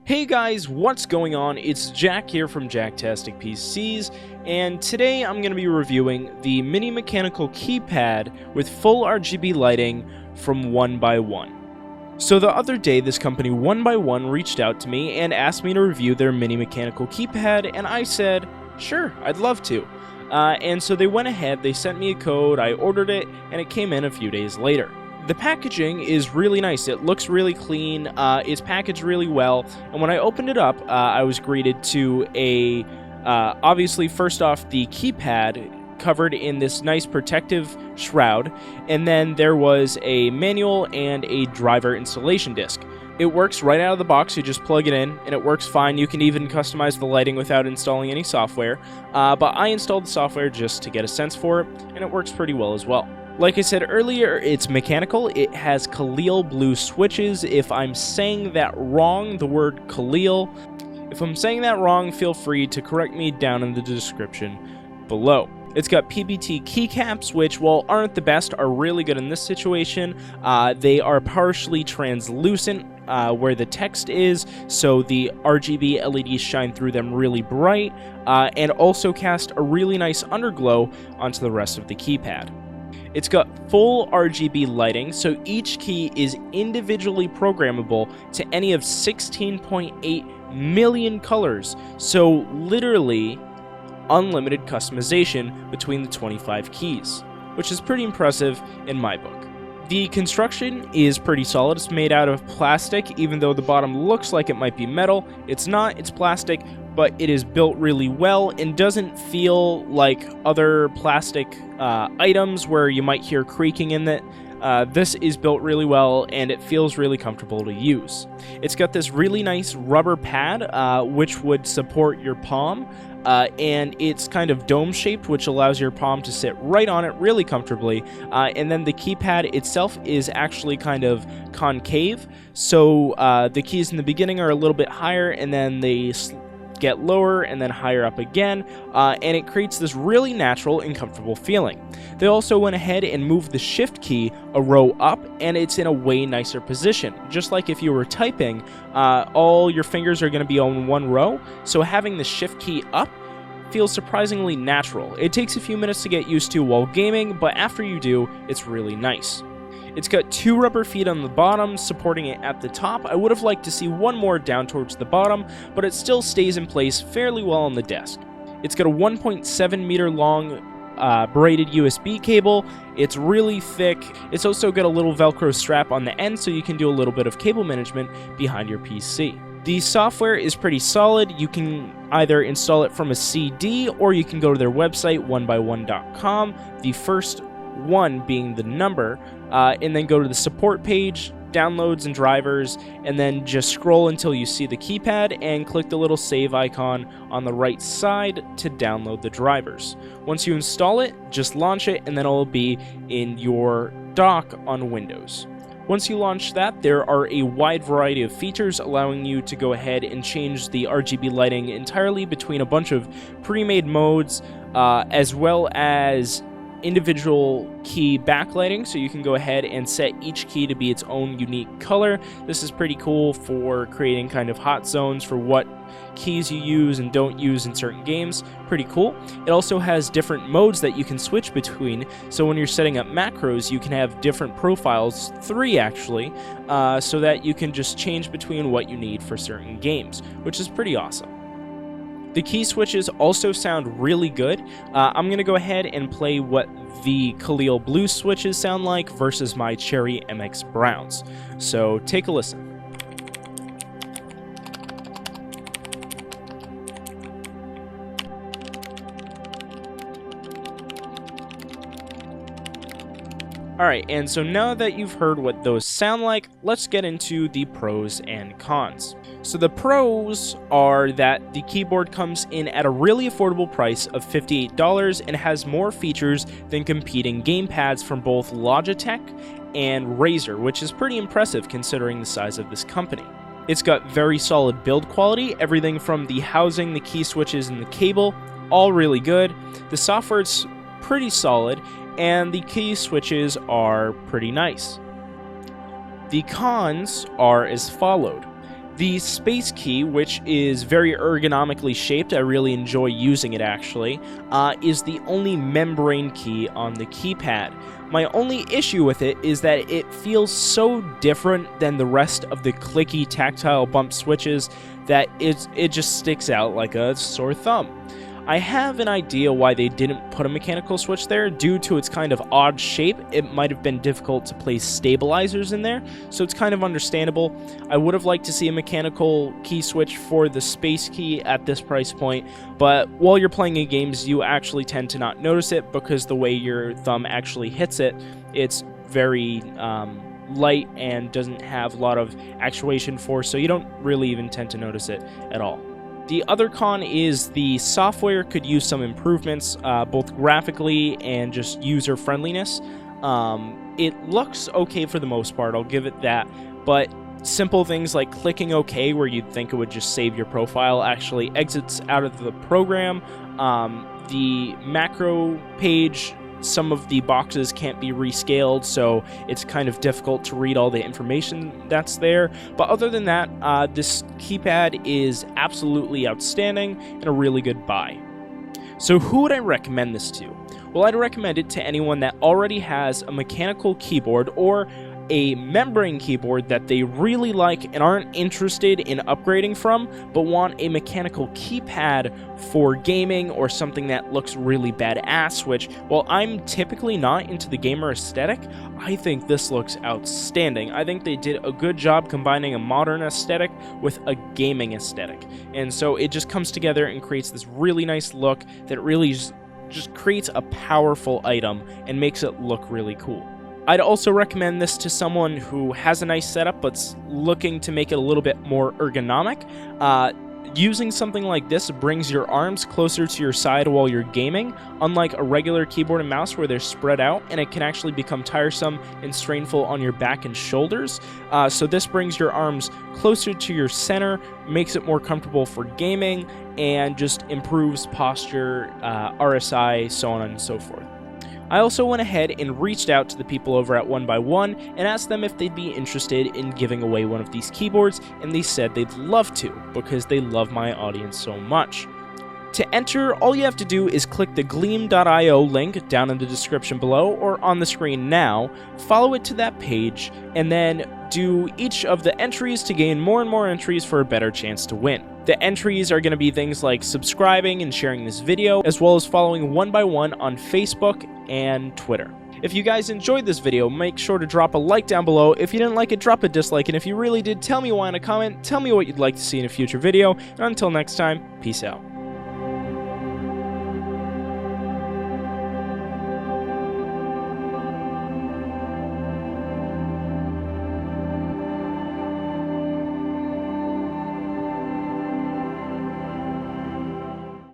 Hey guys, what's going on? It's Jack here from Jacktastic PCs, and today I'm going to be reviewing the Mini-Mechanical Keypad with full RGB lighting from 1ByOne. So the other day, this company 1ByOne reached out to me and asked me to review their Mini-Mechanical Keypad, and I said, sure, I'd love to. And so they went ahead, they sent me a code, I ordered it, and it came in a few days later. The packaging is really nice. It looks really clean. It's packaged really well. And when I opened it up, I was greeted to a, obviously, first off, the keypad covered in this nice protective shroud. And then there was a manual and a driver installation disc. It works right out of the box. You just plug it in, and it works fine. You can even customize the lighting without installing any software. But I installed the software just to get a sense for it, and it works pretty well as well. Like I said earlier, it's mechanical. It has Kailh Blue switches. If I'm saying that wrong, the word Kailh, if I'm saying that wrong, feel free to correct me down in the description below. It's got PBT keycaps, which, while aren't the best, are really good in this situation. They are partially translucent where the text is, so the RGB LEDs shine through them really bright, and also cast a really nice underglow onto the rest of the keypad. It's got full RGB lighting, so each key is individually programmable to any of 16.8 million colors, so literally unlimited customization between the 25 keys, which is pretty impressive in my book. The construction is pretty solid. It's made out of plastic, even though the bottom looks like it might be metal. It's not, it's plastic, but it is built really well and doesn't feel like other plastic items where you might hear creaking in it. This is built really well, and it feels really comfortable to use. It's got this really nice rubber pad, which would support your palm, and it's kind of dome-shaped, which allows your palm to sit right on it really comfortably. And then the keypad itself is actually kind of concave, so the keys in the beginning are a little bit higher, and then they get lower and then higher up again, and it creates this really natural and comfortable feeling. They also went ahead and moved the shift key a row up, and it's in a way nicer position. Just like if you were typing, all your fingers are going to be on one row, so having the shift key up feels surprisingly natural. It takes a few minutes to get used to while gaming, but after you do, it's really nice. It's got two rubber feet on the bottom, supporting it at the top. I would have liked to see one more down towards the bottom, but it still stays in place fairly well on the desk. It's got a 1.7 meter long braided USB cable. It's really thick. It's also got a little Velcro strap on the end, so you can do a little bit of cable management behind your PC. The software is pretty solid. You can either install it from a CD, or you can go to their website, 1byone.com, the first one being the number, and then go to the support page, downloads and drivers, and then just scroll until you see the keypad and click the little save icon on the right side to download the drivers. Once you install it, just launch it, and then it'll be in your dock on Windows. Once you launch that, there are a wide variety of features allowing you to go ahead and change the RGB lighting entirely between a bunch of pre-made modes, as well as individual key backlighting, so you can go ahead and set each key to be its own unique color. This is pretty cool for creating kind of hot zones for what keys you use and don't use in certain games. Pretty cool. It also has different modes that you can switch between, so when you're setting up macros, you can have different profiles, 3 actually, so that you can just change between what you need for certain games, which is pretty awesome. The key switches also sound really good. I'm going to go ahead and play what the Kailh Blue switches sound like versus my Cherry MX Browns. So take a listen. Alright, and so now that you've heard what those sound like, let's get into the pros and cons. So the pros are that the keyboard comes in at a really affordable price of $58 and has more features than competing gamepads from both Logitech and Razer, which is pretty impressive considering the size of this company. It's got very solid build quality, everything from the housing, the key switches, and the cable, all really good. The software's pretty solid, and the key switches are pretty nice. The cons are as followed. The space key, which is very ergonomically shaped, I really enjoy using it actually, is the only membrane key on the keypad. My only issue with it is that it feels so different than the rest of the clicky tactile bump switches that it just sticks out like a sore thumb. I have an idea why they didn't put a mechanical switch there. Due to its kind of odd shape, it might have been difficult to place stabilizers in there, so it's kind of understandable. I would have liked to see a mechanical key switch for the space key at this price point, but while you're playing in games, you actually tend to not notice it because the way your thumb actually hits it, it's very light and doesn't have a lot of actuation force, so you don't really even tend to notice it at all. The other con is the software could use some improvements, both graphically and just user friendliness. It looks okay for the most part, I'll give it that, but simple things like clicking OK where you'd think it would just save your profile actually exits out of the program. The macro page, some of the boxes can't be rescaled, so it's kind of difficult to read all the information that's there. But other than that, this keypad is absolutely outstanding and a really good buy. So who would I recommend this to? Well, I'd recommend it to anyone that already has a mechanical keyboard or a membrane keyboard that they really like and aren't interested in upgrading from, but want a mechanical keypad for gaming or something that looks really badass, which, while I'm typically not into the gamer aesthetic, I think this looks outstanding. I think they did a good job combining a modern aesthetic with a gaming aesthetic, and so it just comes together and creates this really nice look that really just creates a powerful item and makes it look really cool. I'd also recommend this to someone who has a nice setup but's looking to make it a little bit more ergonomic. Using something like this brings your arms closer to your side while you're gaming, unlike a regular keyboard and mouse where they're spread out, and it can actually become tiresome and strainful on your back and shoulders. So this brings your arms closer to your center, makes it more comfortable for gaming, and just improves posture, RSI, so on and so forth. I also went ahead and reached out to the people over at 1ByOne and asked them if they'd be interested in giving away one of these keyboards, and they said they'd love to because they love my audience so much. To enter, all you have to do is click the gleam.io link down in the description below or on the screen now, follow it to that page, and then do each of the entries to gain more and more entries for a better chance to win. The entries are going to be things like subscribing and sharing this video, as well as following 1ByOne on Facebook and Twitter. If you guys enjoyed this video, make sure to drop a like down below. If you didn't like it, drop a dislike, and if you really did, tell me why in a comment, tell me what you'd like to see in a future video, and until next time, peace out.